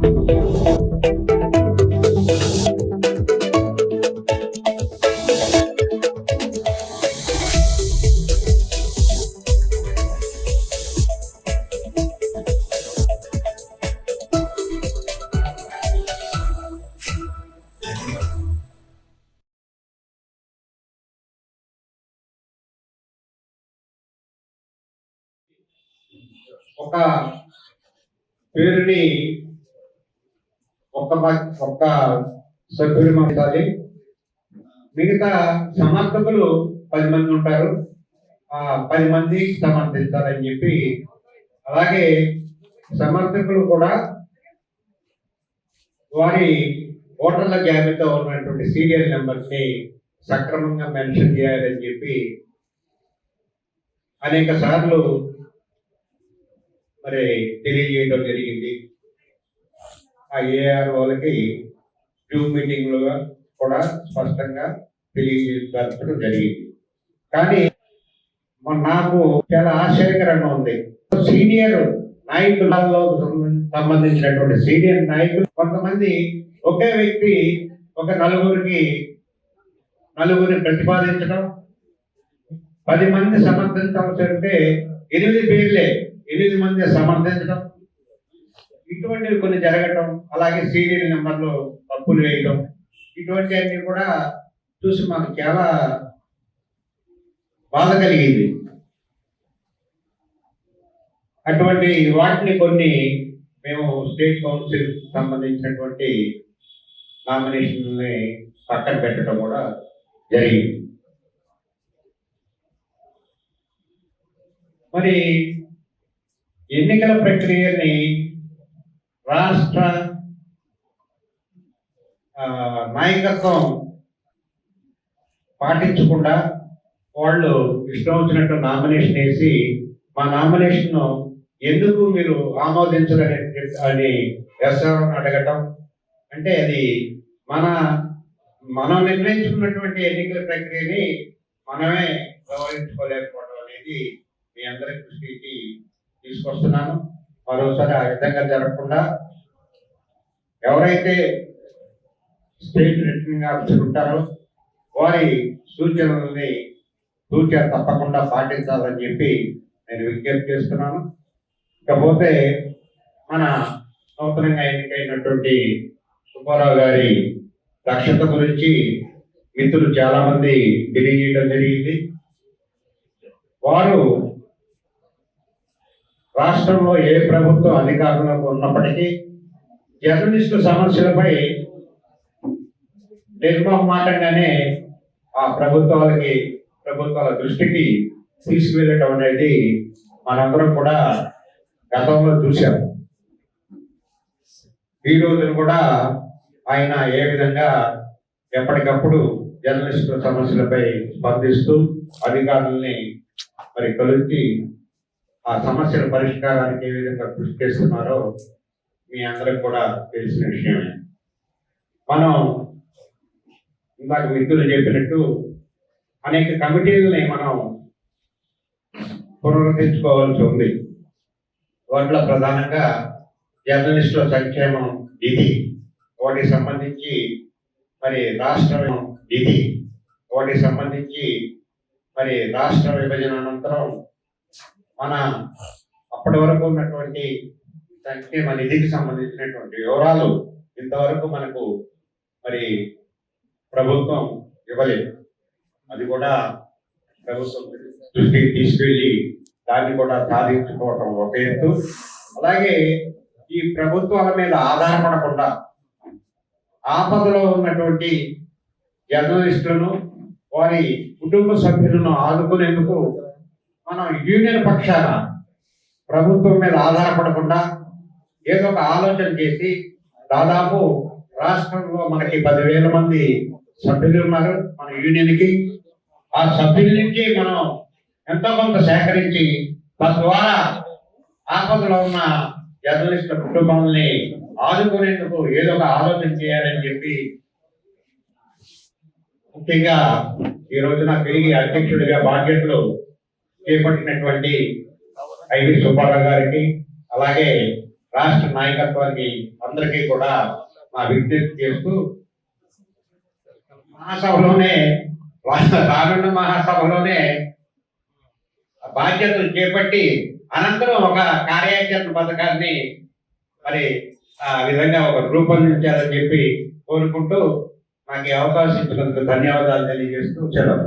ఒక పేరుని ఒక్క సభ్యుడు మాట్లాడి మిగతా సమర్థకులు 10 మంది ఉంటారు. 10 మంది సమర్థించాలని చెప్పి, అలాగే సమర్థకులు కూడా వారి ఓటర్ల జాబితా ఉన్నటువంటి సీరియల్ నెంబర్స్ ని సక్రమంగా మెన్షన్ చేయాలని చెప్పి అనేక సార్లు మరి తెలియజేయడం జరిగింది. ఆ ఏఆర్ వాళ్ళకి జూమ్ మీటింగ్లో కూడా స్పష్టంగా తెలియజేయడం జరిగింది. కానీ నాకు చాలా ఆశ్చర్యకరంగా ఉంది. సీనియర్ నాయకులలో సంబంధించినటువంటి సీనియర్ నాయకులు కొంతమంది ఒకే వ్యక్తి ఒక నలుగురిని ప్రతిపాదించడం, 10 మంది సమర్థించాల్సి ఉంటే 8 పేర్లే 8 మంది సమర్థించడం, ఇటువంటివి కొన్ని జరగటం, అలాగే సీరియల్ నెంబర్లో తప్పులు వేయడం, ఇటువంటివన్నీ కూడా చూసి మాకు చాలా బాధ కలిగింది. అటువంటి వాటిని కొన్ని మేము స్టేట్ కౌన్సిల్ సంబంధించినటువంటి నామినేషన్ని పక్కన పెట్టడం కూడా జరిగింది. మరి ఎన్నికల ప్రక్రియని రాష్ట్ర నాయకత్వం పాటించకుండా వాళ్ళు ఇష్టం వచ్చినట్టు నామినేషన్ వేసి, మా నామినేషన్ ఎందుకు మీరు ఆమోదించరని అని ఎస్ఆర్ని అడగటం, అంటే అది మనం నిర్ణయించుకున్నటువంటి ఎన్నికల ప్రక్రియని మనమే గౌరవించుకోలేకపోవడం అనేది మీ అందరి దృష్టికి తీసుకొస్తున్నాను. మరోసారి ఆ విధంగా జరగకుండా ఎవరైతే స్టేట్ రిటర్నింగ్ ఆఫీసర్ ఉంటారో వారి సూచనల్ని తప్పకుండా పాటించాలని చెప్పి నేను విజ్ఞప్తి చేస్తున్నాను. ఇకపోతే మన నూతనంగా ఎన్నికైనటువంటి సుబ్బారావు గారి దక్షత గురించి మిత్రులు చాలా మంది తెలియజేయడం జరిగింది. వారు రాష్ట్రంలో ఏ ప్రభుత్వం అధికారంలో ఉన్నప్పటికీ జర్నలిస్టు సమస్యలపై నిర్మోహమాటంగానే ఆ ప్రభుత్వాల దృష్టికి తీసుకువెళ్ళటం అనేది మనందరం కూడా గతంలో చూశాం. ఈ రోజున కూడా ఆయన ఏ విధంగా ఎప్పటికప్పుడు జర్నలిస్టుల సమస్యలపై స్పందిస్తూ అధికారుల్ని మరి కలిసి ఆ సమస్యల పరిష్కారానికి ఏ విధంగా కృషి చేస్తున్నారో మీ అందరికి కూడా తెలిసిన విషయమే. మనం ఇందాక మిత్రులు చెప్పినట్టు అనేక కమిటీలని మనం పునరుద్ధరించుకోవాల్సి ఉంది. వాటిలో ప్రధానంగా జర్నలిస్టుల సంక్షేమం నిధి, వాటికి సంబంధించి మరి రాష్ట్ర నిధి, వాటికి సంబంధించి మరి రాష్ట్ర విభజన అనంతరం మన అప్పటి వరకు ఉన్నటువంటి సంక్షేమ నిధికి సంబంధించినటువంటి వివరాలు ఇంతవరకు మనకు మరి ప్రభుత్వం ఇవ్వలేదు. అది కూడా ప్రభుత్వం దృష్టికి తీసుకెళ్ళి దాన్ని కూడా సాధించుకోవటం ఒక ఎత్తు. అలాగే ఈ ప్రభుత్వాల మీద ఆధారపడకుండా ఆపదలో ఉన్నటువంటి జర్నలిస్టులను వారి కుటుంబ సభ్యులను ఆదుకునేందుకు మనం యూనియన్ పక్షాన ప్రభుత్వం మీద ఆధారపడకుండా ఏదో ఒక ఆలోచన చేసి, దాదాపు రాష్ట్రంలో మనకి 10,000 మంది సభ్యులు ఉన్నారు మన యూనియన్కి. ఆ సభ్యుల నుంచి మనం ఎంతో కొంత సేకరించి తద్వారా ఆపదలో ఉన్న జర్నలిస్టుల కుటుంబాలని ఆదుకునేందుకు ఏదో ఒక ఆలోచన చేయాలని చెప్పి ముఖ్యంగా ఈ రోజున తిరిగి అధ్యక్షుడిగా బాధ్యతలు చేపట్టినటువంటి ఐవి సుబ్బారావు గారికి, అలాగే రాష్ట్ర నాయకత్వానికి అందరికీ కూడా మా విజ్ఞప్తి చేస్తూ మహాసభలోనే రానున్న మహాసభలోనే బాధ్యతలు చేపట్టి అనంతరం ఒక కార్యాచరణ పథకాన్ని మరి ఆ విధంగా ఒక రూపొందించాలని చెప్పి కోరుకుంటూ నాకు ఈ అవకాశం ఇచ్చినందుకు ధన్యవాదాలు తెలియజేస్తూ సెలవు.